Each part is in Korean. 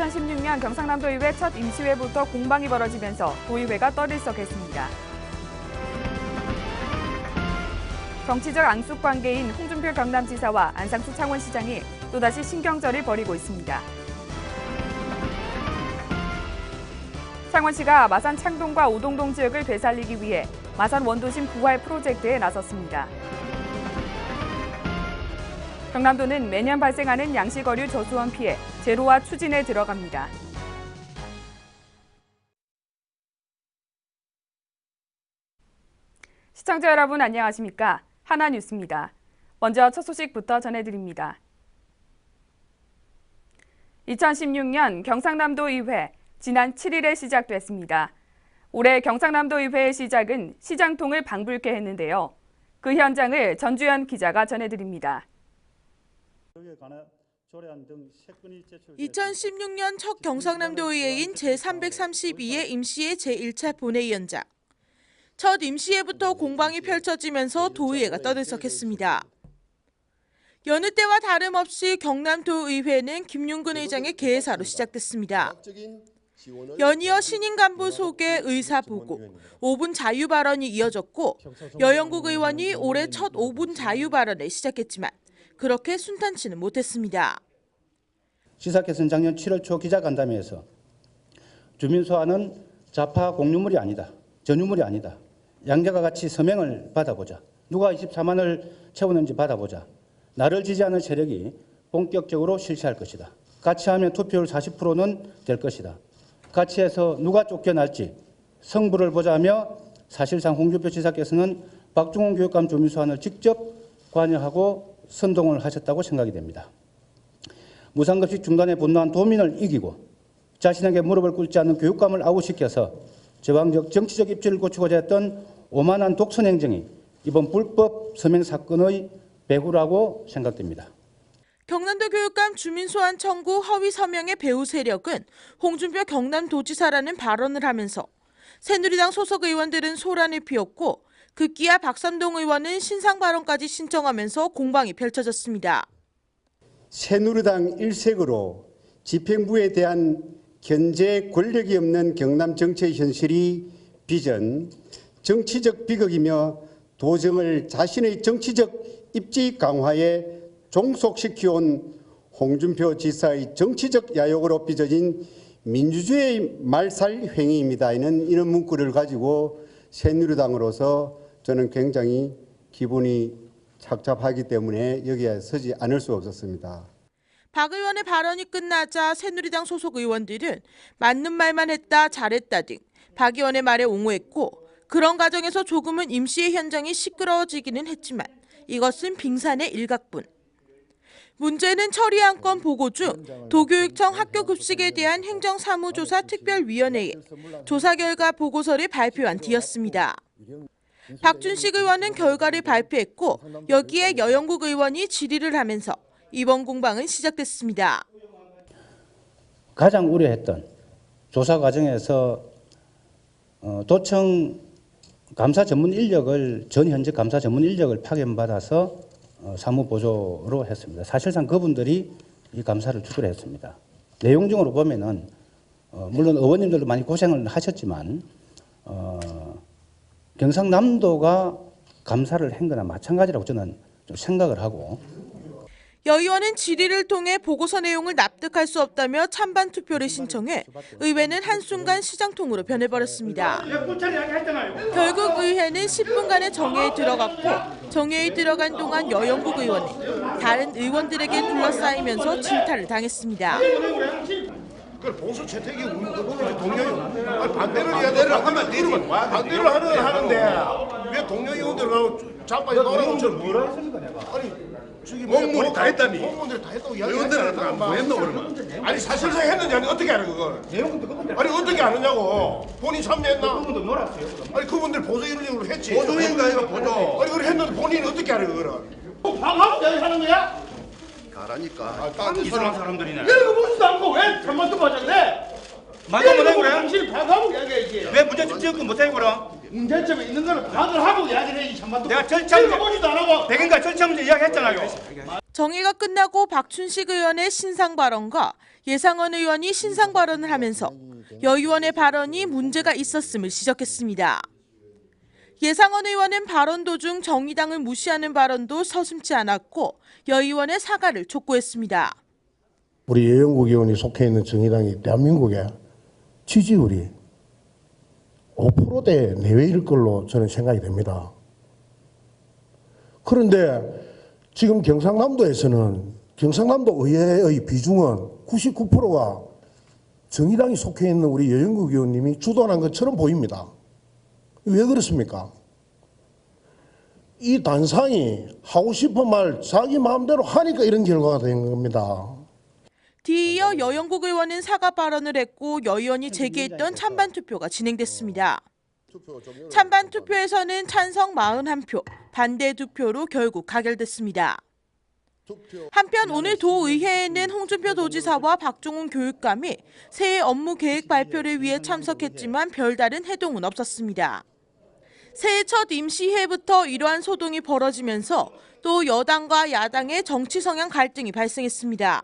2016년 경상남도의회 첫 임시회부터 공방이 벌어지면서 도의회가 떠들썩했습니다. 정치적 앙숙 관계인 홍준표 경남지사와 안상수 창원시장이 또다시 신경전을 벌이고 있습니다. 창원시가 마산 창동과 오동동 지역을 되살리기 위해 마산 원도심 부활 프로젝트에 나섰습니다. 경남도는 매년 발생하는 양식어류 저수원 피해 제로화 추진에 들어갑니다. 시청자 여러분 안녕하십니까? 하나뉴스입니다. 먼저 첫 소식부터 전해드립니다. 2016년 경상남도의회 지난 7일에 시작됐습니다. 올해 경상남도의회의 시작은 시장통을 방불케 했는데요. 그 현장을 전주현 기자가 전해드립니다. 2016년 첫 경상남도의회인 제332회 임시회 제1차 본회의 현장. 첫 임시회부터 공방이 펼쳐지면서 도의회가 떠들썩했습니다. 여느 때와 다름없이 경남도의회는 김용근 의장의 개회사로 시작됐습니다. 연이어 신임 간부 소개, 의사 보고, 5분 자유 발언이 이어졌고 여영국 의원이 올해 첫 5분 자유 발언을 시작했지만 그렇게 순탄치는 못했습니다. 시사께서는 작년 7월 초 기자간담회에서 주민소환은 좌파 공유물이 아니다. 전유물이 아니다. 양자가 같이 서명을 받아보자. 누가 24만을 채우는지 받아보자. 나를 지지하는 세력이 본격적으로 실시할 것이다. 같이 하면 투표율 40%는 될 것이다. 같이 해서 누가 쫓겨날지 성부를 보자며 사실상 홍준표 지사께서는 박중훈 교육감 주민소환을 직접 관여하고 선동을 하셨다고 생각이 됩니다. 무상급식 중단에 분노한 도민을 이기고 자신에게 무릎을 꿇지 않는 교육감을 아웃시켜서 제왕적 정치적 입지를 고치고자 했던 오만한 독선 행정이 이번 불법 서명 사건의 배후라고 생각됩니다. 경남도 교육감 주민소환 청구 허위 서명의 배후 세력은 홍준표 경남도지사라는 발언을 하면서 새누리당 소속 의원들은 소란을 피웠고 급기야 박삼동 의원은 신상 발언까지 신청하면서 공방이 펼쳐졌습니다. 새누리당 일색으로 집행부에 대한 견제 권력이 없는 경남 정치의 현실이 빚은 정치적 비극이며 도정을 자신의 정치적 입지 강화에 종속시켜온 홍준표 지사의 정치적 야욕으로 빚어진 민주주의 말살 행위입니다. 이런 문구를 가지고 새누리당으로서 저는 굉장히 기분이 착잡하기 때문에 여기에 서지 않을 수 없었습니다. 박 의원의 발언이 끝나자 새누리당 소속 의원들은 맞는 말만 했다, 잘했다 등 박 의원의 말에 옹호했고 그런 과정에서 조금은 임시회 현장이 시끄러워지기는 했지만 이것은 빙산의 일각뿐. 문제는 처리 안건 보고 중 도교육청 학교급식에 대한 행정사무조사 특별위원회에 조사 결과 보고서를 발표한 뒤였습니다. 박준식 의원은 결과를 발표했고 여기에 여영국 의원이 질의를 하면서 이번 공방은 시작됐습니다. 가장 우려했던 조사 과정에서 도청 감사 전문 인력을 전 현직 감사 전문 인력을 파견받아서 사무보조로 했습니다. 사실상 그분들이 이 감사를 주도했습니다. 내용적으로 보면은 물론 의원님들도 많이 고생을 하셨지만 경상남도가 감사를 한 거나 마찬가지라고 저는 좀 생각을 하고. 여 의원은 질의를 통해 보고서 내용을 납득할 수 없다며 찬반 투표를 신청해 의회는 한순간 시장통으로 변해버렸습니다. 결국 의회는 10분간의 정회에 들어갔고 정회에 들어간 동안 여영국 의원은 다른 의원들에게 둘러싸이면서 질타를 당했습니다. 보수 채택이 동료 반대를 해야 되는 하면 되지. 반대를 하는데 왜 동료 의원들하고 자빠져 놀아서 뭐라 했습니까 내가? 아니 공무원이 다 했다니. 공무원들이 다 했다고 이야기했잖아. 의원들은 뭐 했노 그러면? 아니 사실상 했는지 아니 어떻게 알아 그걸? 아니 어떻게 아느냐고. 본인 참여했나? 그분들 놀았어요. 아니 그분들 보조 인력으로 했지. 보조인가 이거 보조. 아니 그걸 했는데 본인이 어떻게 알아 그거를? 방하고 이야기하는 거야? 가라니까. 이상한 사람들이네. 내가 무엇도 않고 왜 잘못 맞았네? 말도 못해 그래? 당신이 파악하고 이야기해야지. 왜 문제점 지역금 못해 그럼? 문제점이 있는 거는 파악을 하고 이야기를 해야지 참만. 내가 절차 문제 보지도 안 하고. 백인가 절차 문제 이야기했잖아요. 정의가 끝나고 박춘식 의원의 신상 발언과 예상원 의원이 신상 발언을 하면서 여 의원의 발언이 문제가 있었음을 지적했습니다. 예상원 의원은 발언 도중 정의당을 무시하는 발언도 서슴지 않았고 여 의원의 사과를 촉구했습니다. 우리 여영국 의원이 속해 있는 정의당이 대한민국의 지지율이 5%대 내외일 걸로 저는 생각이 됩니다. 그런데 지금 경상남도에서는 경상남도 의회의 비중은 99%가 정의당이 속해 있는 우리 여영국 의원님이 주도한 것처럼 보입니다. 왜 그렇습니까? 이 단상이 하고 싶은 말 자기 마음대로 하니까 이런 결과가 된 겁니다. 뒤이어 여영국 의원은 사과 발언을 했고 여 의원이 제기했던 찬반 투표가 진행됐습니다. 찬반 투표에서는 찬성 41표, 반대 2표로 결국 가결됐습니다. 한편 오늘 도의회에는 홍준표 도지사와 박종훈 교육감이 새해 업무 계획 발표를 위해 참석했지만 별다른 해동은 없었습니다. 새해 첫 임시회부터 이러한 소동이 벌어지면서 또 여당과 야당의 정치 성향 갈등이 발생했습니다.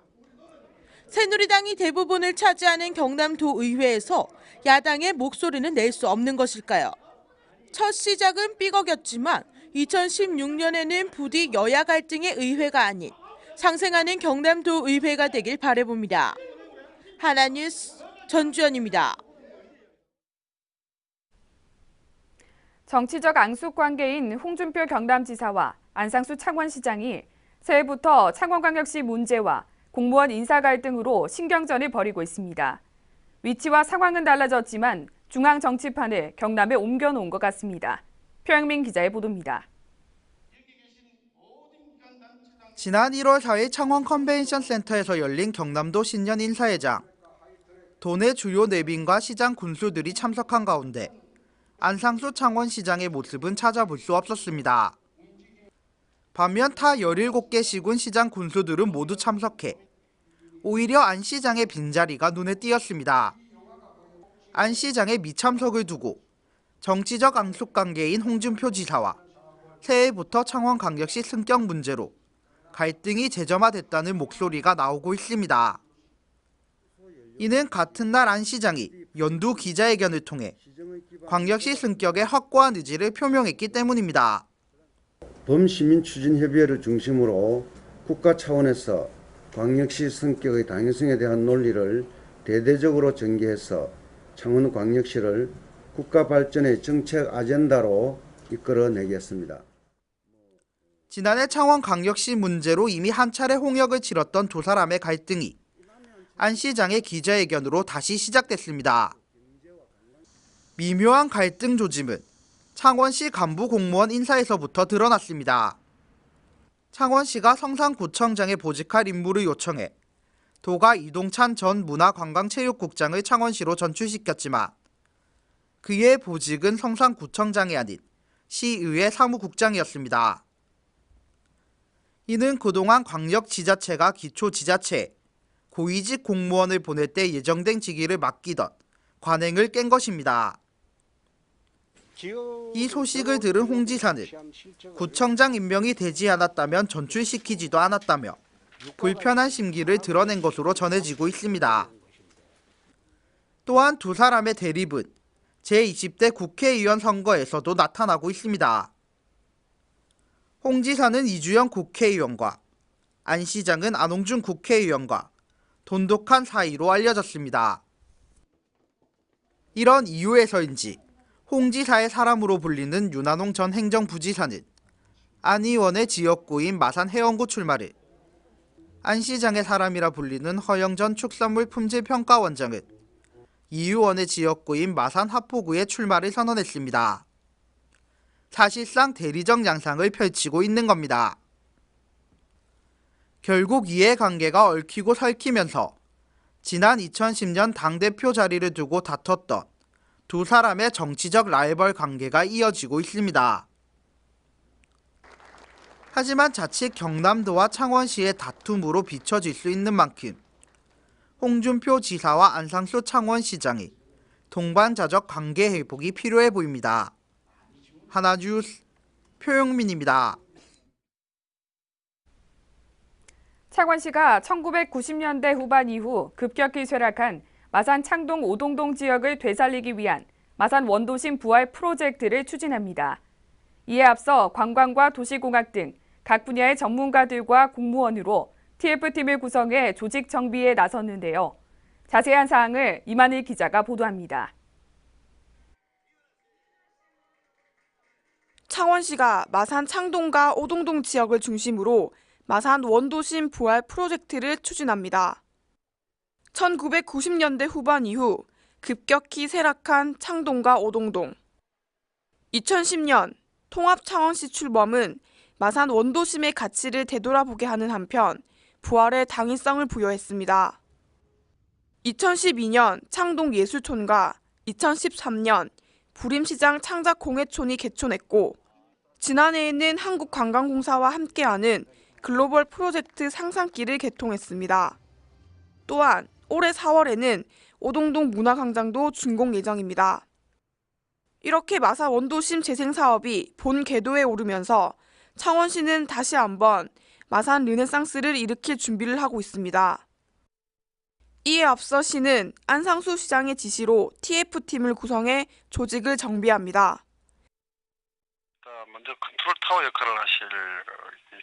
새누리당이 대부분을 차지하는 경남도 의회에서 야당의 목소리는 낼 수 없는 것일까요? 첫 시작은 삐걱였지만 2016년에는 부디 여야 갈등의 의회가 아닌 상생하는 경남도 의회가 되길 바라봅니다. 하나뉴스 전주연입니다. 정치적 앙숙 관계인 홍준표 경남지사와 안상수 창원시장이 새해부터 창원광역시 문제와 공무원 인사 갈등으로 신경전을 벌이고 있습니다. 위치와 상황은 달라졌지만 중앙 정치판을 경남에 옮겨놓은 것 같습니다. 표영민 기자의 보도입니다. 지난 1월 4일 창원 컨벤션 센터에서 열린 경남도 신년 인사회장. 도내 주요 내빈과 시장 군수들이 참석한 가운데 안상수 창원시장의 모습은 찾아볼 수 없었습니다. 반면 타 17개 시군 시장 군수들은 모두 참석해 오히려 안 시장의 빈자리가 눈에 띄었습니다. 안 시장의 미참석을 두고 정치적 앙숙 관계인 홍준표 지사와 새해부터 창원광역시 승격 문제로 갈등이 재점화됐다는 목소리가 나오고 있습니다. 이는 같은 날 안 시장이 연두 기자회견을 통해 광역시 승격의 확고한 의지를 표명했기 때문입니다. 범시민추진협의회를 중심으로 국가 차원에서 광역시 승격의 당위성에 대한 논리를 대대적으로 전개해서 창원광역시를 국가 발전의 정책 아젠다로 이끌어내겠습니다. 지난해 창원광역시 문제로 이미 한 차례 홍역을 치렀던 두 사람의 갈등이 안 시장의 기자회견으로 다시 시작됐습니다. 미묘한 갈등 조짐은 창원시 간부 공무원 인사에서부터 드러났습니다. 창원시가 성산구청장에 보직할 인물을 요청해 도가 이동찬 전 문화관광체육국장을 창원시로 전출시켰지만 그의 보직은 성산구청장이 아닌 시의회 사무국장이었습니다. 이는 그동안 광역지자체가 기초지자체에 고위직 공무원을 보낼 때 예정된 직위를 맡기던 관행을 깬 것입니다. 이 소식을 들은 홍 지사는 구청장 임명이 되지 않았다면 전출시키지도 않았다며 불편한 심기를 드러낸 것으로 전해지고 있습니다. 또한 두 사람의 대립은 제20대 국회의원 선거에서도 나타나고 있습니다. 홍 지사는 이주영 국회의원과 안 시장은 안홍준 국회의원과 돈독한 사이로 알려졌습니다. 이런 이유에서인지 홍 지사의 사람으로 불리는 윤한홍 전 행정부지사는 안 의원의 지역구인 마산 해원구 출마를, 안 시장의 사람이라 불리는 허영 전 축산물 품질평가원장은 이 의원의 지역구인 마산 하포구의 출마를 선언했습니다. 사실상 대리적 양상을 펼치고 있는 겁니다. 결국 이해관계가 얽히고 설키면서 지난 2010년 당대표 자리를 두고 다퉜던 두 사람의 정치적 라이벌 관계가 이어지고 있습니다. 하지만 자칫 경남도와 창원시의 다툼으로 비춰질 수 있는 만큼 홍준표 지사와 안상수 창원시장이 동반자적 관계 회복이 필요해 보입니다. 하나뉴스 표영민입니다. 창원시가 1990년대 후반 이후 급격히 쇠락한 마산 창동 오동동 지역을 되살리기 위한 마산 원도심 부활 프로젝트를 추진합니다. 이에 앞서 관광과 도시공학 등 각 분야의 전문가들과 공무원으로 TF팀을 구성해 조직 정비에 나섰는데요. 자세한 사항을 이만희 기자가 보도합니다. 창원시가 마산 창동과 오동동 지역을 중심으로 마산 원도심 부활 프로젝트를 추진합니다. 1990년대 후반 이후 급격히 쇠락한 창동과 오동동. 2010년 통합 창원시 출범은 마산 원도심의 가치를 되돌아보게 하는 한편 부활의 당위성을 부여했습니다. 2012년 창동 예술촌과 2013년 부림시장 창작공예촌이 개촌했고 지난해에는 한국관광공사와 함께하는 글로벌 프로젝트 상상기를 개통했습니다. 또한 올해 4월에는 오동동 문화광장도 준공 예정입니다. 이렇게 마산 원도심 재생사업이 본 궤도에 오르면서 창원시는 다시 한번 마산 르네상스를 일으킬 준비를 하고 있습니다. 이에 앞서 시는 안상수 시장의 지시로 TF팀을 구성해 조직을 정비합니다. 먼저 컨트롤타워 역할을 하실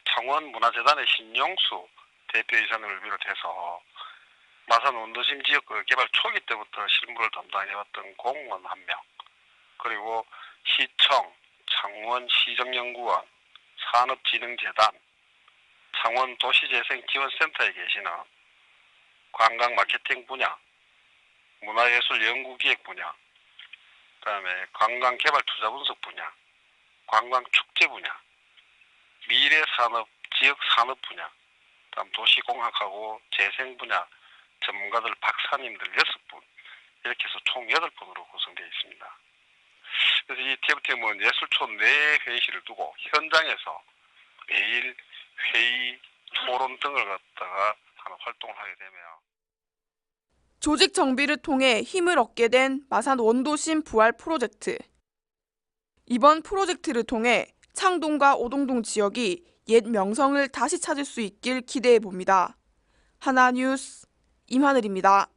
창원문화재단의 신용수 대표이사님을 비롯해서 마산 원도심 지역 개발 초기 때부터 실무를 담당해왔던 공무원 1명, 그리고 시청, 창원시정연구원, 산업진흥재단, 창원도시재생지원센터에 계시는 관광 마케팅 분야, 문화예술 연구기획 분야, 그다음에 관광개발 투자 분석 분야, 관광축제 분야, 미래산업 지역산업 분야, 다음 도시공학하고 재생 분야 전문가들 박사님들 6분, 이렇게 해서 총 8분으로 구성되어 있습니다. 그래서 이 TF팀은 예술촌 내 회의실을 두고 현장에서 매일 회의, 토론 등을 갖다가 하는 활동을 하게 되며 조직 정비를 통해 힘을 얻게 된 마산 원도심 부활 프로젝트. 이번 프로젝트를 통해 창동과 오동동 지역이 옛 명성을 다시 찾을 수 있길 기대해 봅니다. 하나뉴스 임하늘입니다.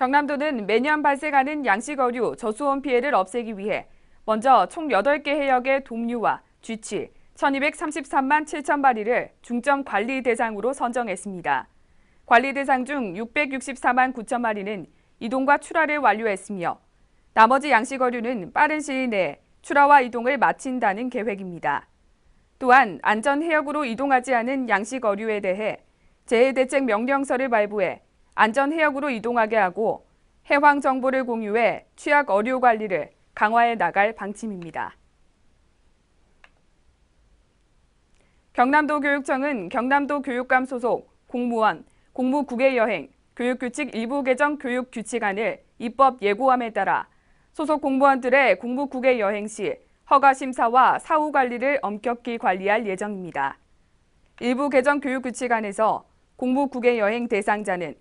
경남도는 매년 발생하는 양식어류 저수온 피해를 없애기 위해 먼저 총 8개 해역의 dom류와 쥐치 1233만 7천 마리를 중점 관리 대상으로 선정했습니다. 관리 대상 중 664만 9천 마리는 이동과 출하를 완료했으며 나머지 양식어류는 빠른 시일 내에 출하와 이동을 마친다는 계획입니다. 또한 안전해역으로 이동하지 않은 양식어류에 대해 재해대책 명령서를 발부해 안전해역으로 이동하게 하고 해황 정보를 공유해 취약 어류 관리를 강화해 나갈 방침입니다. 경남도 교육청은 경남도 교육감 소속 공무원, 공무 국외여행, 교육규칙 일부 개정 교육규칙안을 입법 예고함에 따라 소속 공무원들의 공무 국외여행 시 허가 심사와 사후 관리를 엄격히 관리할 예정입니다. 일부 개정 교육규칙안에서 공무 국외여행 대상자는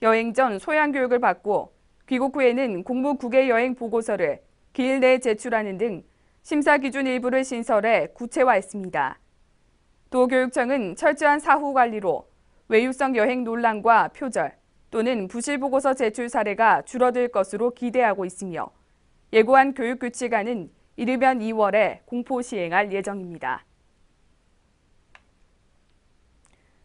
여행 전 소양교육을 받고 귀국 후에는 공무 국외여행 보고서를 기일 내에 제출하는 등 심사 기준 일부를 신설해 구체화했습니다. 도 교육청은 철저한 사후 관리로 외유성 여행 논란과 표절 또는 부실 보고서 제출 사례가 줄어들 것으로 기대하고 있으며 예고한 교육규칙안은 이르면 2월에 공포 시행할 예정입니다.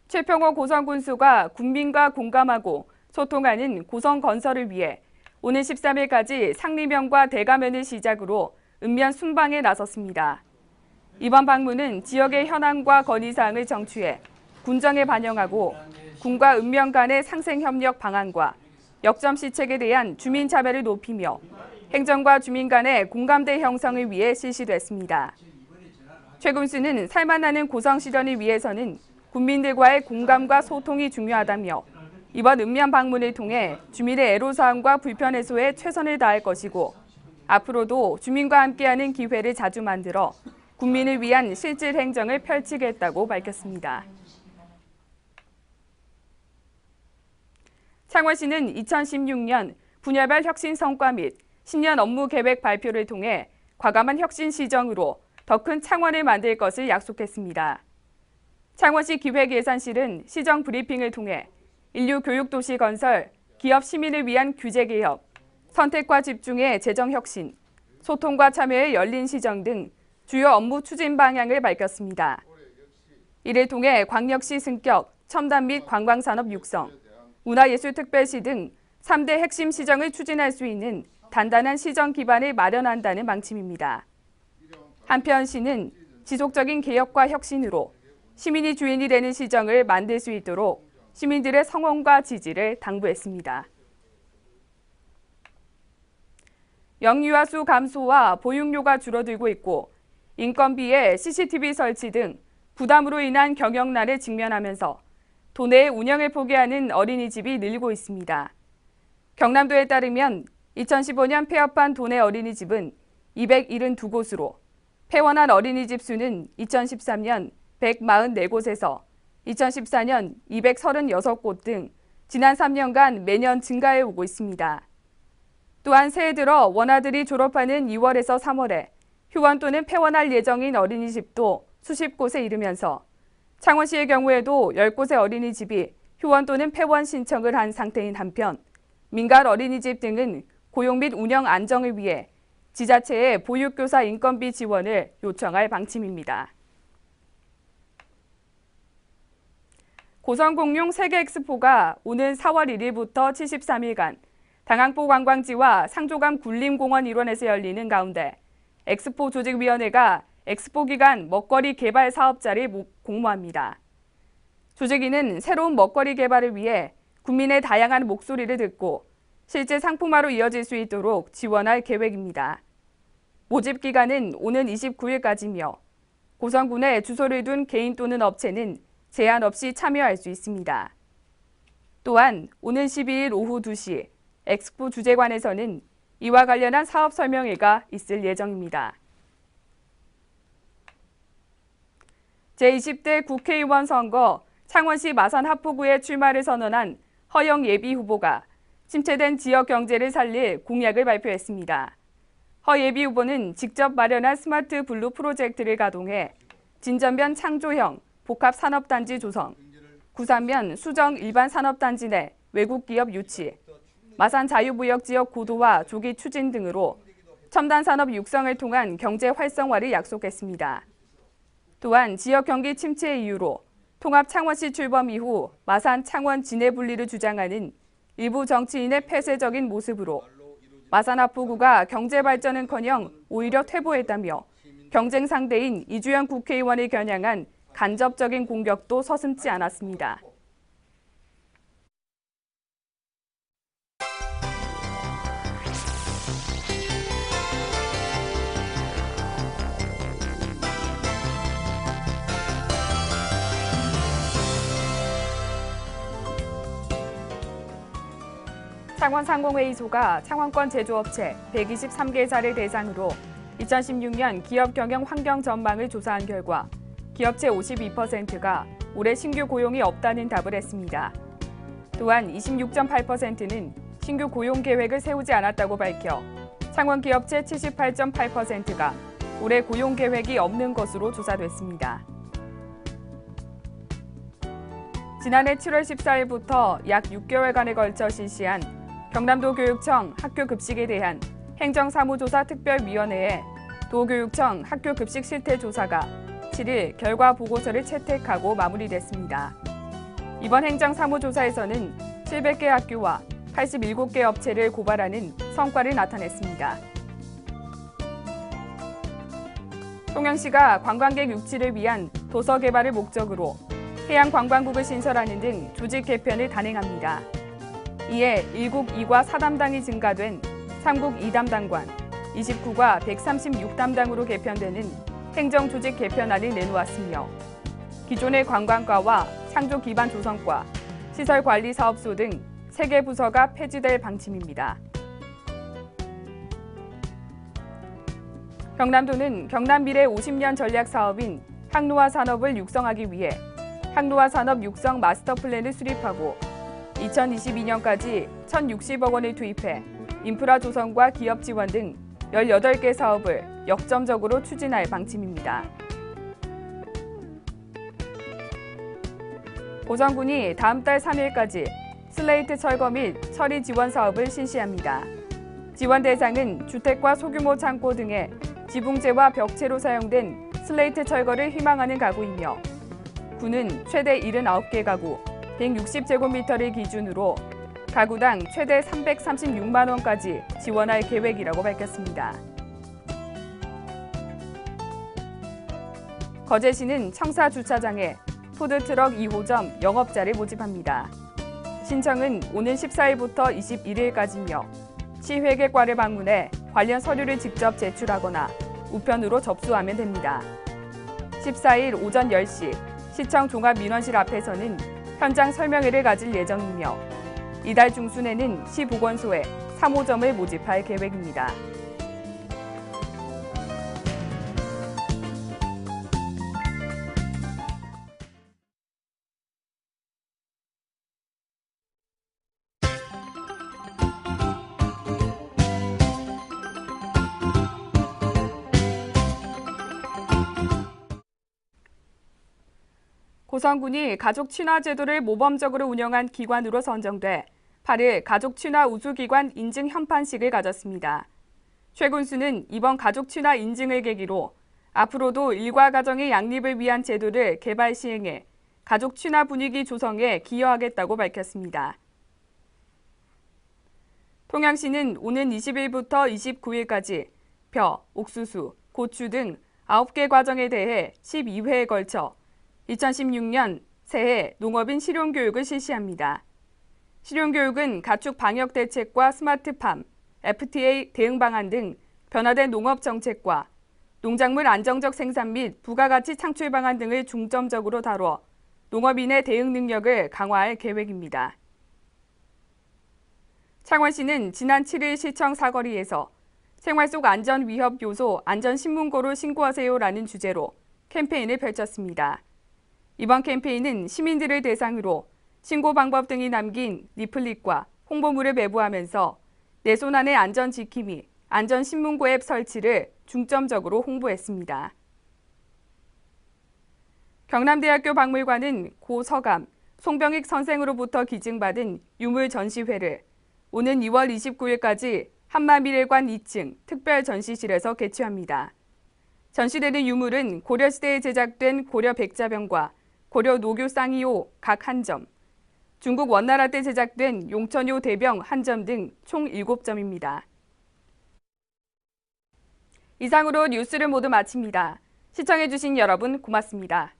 최평호 고성군수가 군민과 공감하고 소통하는 고성 건설을 위해 오늘 13일까지 상리면과 대가면을 시작으로 읍면 순방에 나섰습니다. 이번 방문은 지역의 현황과 건의사항을 정취해 군정에 반영하고 군과 읍면 간의 상생협력 방안과 역점 시책에 대한 주민참여를 높이며 행정과 주민 간의 공감대 형성을 위해 실시됐습니다. 최 군수는 살만하는 고성 실현을 위해서는 군민들과의 공감과 소통이 중요하다며 이번 읍면 방문을 통해 주민의 애로사항과 불편 해소에 최선을 다할 것이고 앞으로도 주민과 함께하는 기회를 자주 만들어 국민을 위한 실질 행정을 펼치겠다고 밝혔습니다. 창원시는 2016년 분야별 혁신 성과 및 신년 업무 계획 발표를 통해 과감한 혁신 시정으로 더 큰 창원을 만들 것을 약속했습니다. 창원시 기획예산실은 시정 브리핑을 통해 인류 교육도시 건설, 기업 시민을 위한 규제 개혁, 선택과 집중의 재정 혁신, 소통과 참여의 열린 시정 등 주요 업무 추진 방향을 밝혔습니다. 이를 통해 광역시 승격, 첨단 및 관광산업 육성, 문화예술특별시 등 3대 핵심 시정을 추진할 수 있는 단단한 시정 기반을 마련한다는 방침입니다. 한편 시는 지속적인 개혁과 혁신으로 시민이 주인이 되는 시정을 만들 수 있도록 시민들의 성원과 지지를 당부했습니다. 영유아수 감소와 보육료가 줄어들고 있고 인건비에 CCTV 설치 등 부담으로 인한 경영난에 직면하면서 도내의 운영을 포기하는 어린이집이 늘고 있습니다. 경남도에 따르면 2015년 폐업한 도내 어린이집은 272곳으로 폐원한 어린이집 수는 2013년 144곳에서 2014년 236곳 등 지난 3년간 매년 증가해 오고 있습니다. 또한 새해 들어 원아들이 졸업하는 2월에서 3월에 휴원 또는 폐원할 예정인 어린이집도 수십 곳에 이르면서 창원시의 경우에도 10곳의 어린이집이 휴원 또는 폐원 신청을 한 상태인 한편 민간 어린이집 등은 고용 및 운영 안정을 위해 지자체에 보육교사 인건비 지원을 요청할 방침입니다. 고성공룡 세계엑스포가 오는 4월 1일부터 73일간 당항포 관광지와 상조감 굴림공원 일원에서 열리는 가운데 엑스포 조직위원회가 엑스포 기간 먹거리 개발 사업자를 공모합니다. 조직위는 새로운 먹거리 개발을 위해 국민의 다양한 목소리를 듣고 실제 상품화로 이어질 수 있도록 지원할 계획입니다. 모집 기간은 오는 29일까지며 고성군에 주소를 둔 개인 또는 업체는 제한 없이 참여할 수 있습니다. 또한 오는 12일 오후 2시 엑스포 주재관에서는 이와 관련한 사업 설명회가 있을 예정입니다. 제20대 국회의원 선거 창원시 마산 하포구에 출마를 선언한 허영 예비 후보가 침체된 지역 경제를 살릴 공약을 발표했습니다. 허 예비 후보는 직접 마련한 스마트 블루 프로젝트를 가동해 진전면 창조형 복합산업단지 조성, 구산면 수정 일반 산업단지 내 외국 기업 유치, 마산 자유무역 지역 고도화 조기 추진 등으로 첨단 산업 육성을 통한 경제 활성화를 약속했습니다. 또한 지역 경기 침체의 이유로 통합 창원시 출범 이후 마산 창원 진해 분리를 주장하는 일부 정치인의 폐쇄적인 모습으로 마산 하포구가 경제 발전은커녕 오히려 퇴보했다며 경쟁 상대인 이주연 국회의원을 겨냥한 간접적인 공격도 서슴지 않았습니다. 창원상공회의소가 창원권 제조업체 123개사를 대상으로 2016년 기업 경영 환경 전망을 조사한 결과 기업체 52%가 올해 신규 고용이 없다는 답을 했습니다. 또한 26.8%는 신규 고용 계획을 세우지 않았다고 밝혀 창원 기업체 78.8%가 올해 고용 계획이 없는 것으로 조사됐습니다. 지난해 7월 14일부터 약 6개월간에 걸쳐 실시한 경남도 교육청 학교급식에 대한 행정사무조사 특별위원회에 도교육청 학교급식 실태조사가 7일 결과 보고서를 채택하고 마무리됐습니다. 이번 행정사무조사에서는 700개 학교와 87개 업체를 고발하는 성과를 나타냈습니다. 통영시가 관광객 유치를 위한 도서 개발을 목적으로 해양관광국을 신설하는 등 조직 개편을 단행합니다. 이에 1국 2과 4담당이 증가된 3국 2담당관, 29과 136담당으로 개편되는 행정조직 개편안을 내놓았으며 기존의 관광과와 창조기반조성과, 시설관리사업소 등 3개 부서가 폐지될 방침입니다. 경남도는 경남 미래 50년 전략 사업인 항로화 산업을 육성하기 위해 항로화 산업 육성 마스터 플랜을 수립하고 2022년까지 1,060억 원을 투입해 인프라 조성과 기업 지원 등 18개 사업을 역점적으로 추진할 방침입니다. 고성군이 다음 달 3일까지 슬레이트 철거 및 처리 지원 사업을 실시합니다. 지원 대상은 주택과 소규모 창고 등의 지붕재와 벽체로 사용된 슬레이트 철거를 희망하는 가구이며 군은 최대 79개 가구 160제곱미터를 기준으로 가구당 최대 336만 원까지 지원할 계획이라고 밝혔습니다. 거제시는 청사 주차장에 푸드트럭 2호점 영업자를 모집합니다. 신청은 오는 14일부터 21일까지며 시회계과를 방문해 관련 서류를 직접 제출하거나 우편으로 접수하면 됩니다. 14일 오전 10시 시청 종합민원실 앞에서는 현장 설명회를 가질 예정이며 이달 중순에는 시보건소에 3호점을 모집할 계획입니다. 고성군이 가족 친화 제도를 모범적으로 운영한 기관으로 선정돼 8일 가족 친화 우수기관 인증 현판식을 가졌습니다. 최 군수는 이번 가족 친화 인증을 계기로 앞으로도 일과 가정의 양립을 위한 제도를 개발 시행해 가족 친화 분위기 조성에 기여하겠다고 밝혔습니다. 통영시는 오는 20일부터 29일까지 벼, 옥수수, 고추 등 9개 과정에 대해 12회에 걸쳐 2016년 새해 농업인 실용교육을 실시합니다. 실용교육은 가축 방역 대책과 스마트팜, FTA 대응 방안 등 변화된 농업 정책과 농작물 안정적 생산 및 부가가치 창출 방안 등을 중점적으로 다뤄 농업인의 대응 능력을 강화할 계획입니다. 창원시는 지난 7일 시청 사거리에서 생활 속 안전 위협 요소 안전신문고를 신고하세요라는 주제로 캠페인을 펼쳤습니다. 이번 캠페인은 시민들을 대상으로 신고 방법 등이 남긴 리플릿과 홍보물을 배부하면서 내 손 안의 안전 지킴이, 안전신문고 앱 설치를 중점적으로 홍보했습니다. 경남대학교 박물관은 고 서감, 송병익 선생으로부터 기증받은 유물 전시회를 오는 2월 29일까지 한마미래관 2층 특별 전시실에서 개최합니다. 전시되는 유물은 고려시대에 제작된 고려 백자병과 고려 노교 쌍이호 각 한 점, 중국 원나라 때 제작된 용천요 대병 한 점 등 총 7점입니다. 이상으로 뉴스를 모두 마칩니다. 시청해주신 여러분 고맙습니다.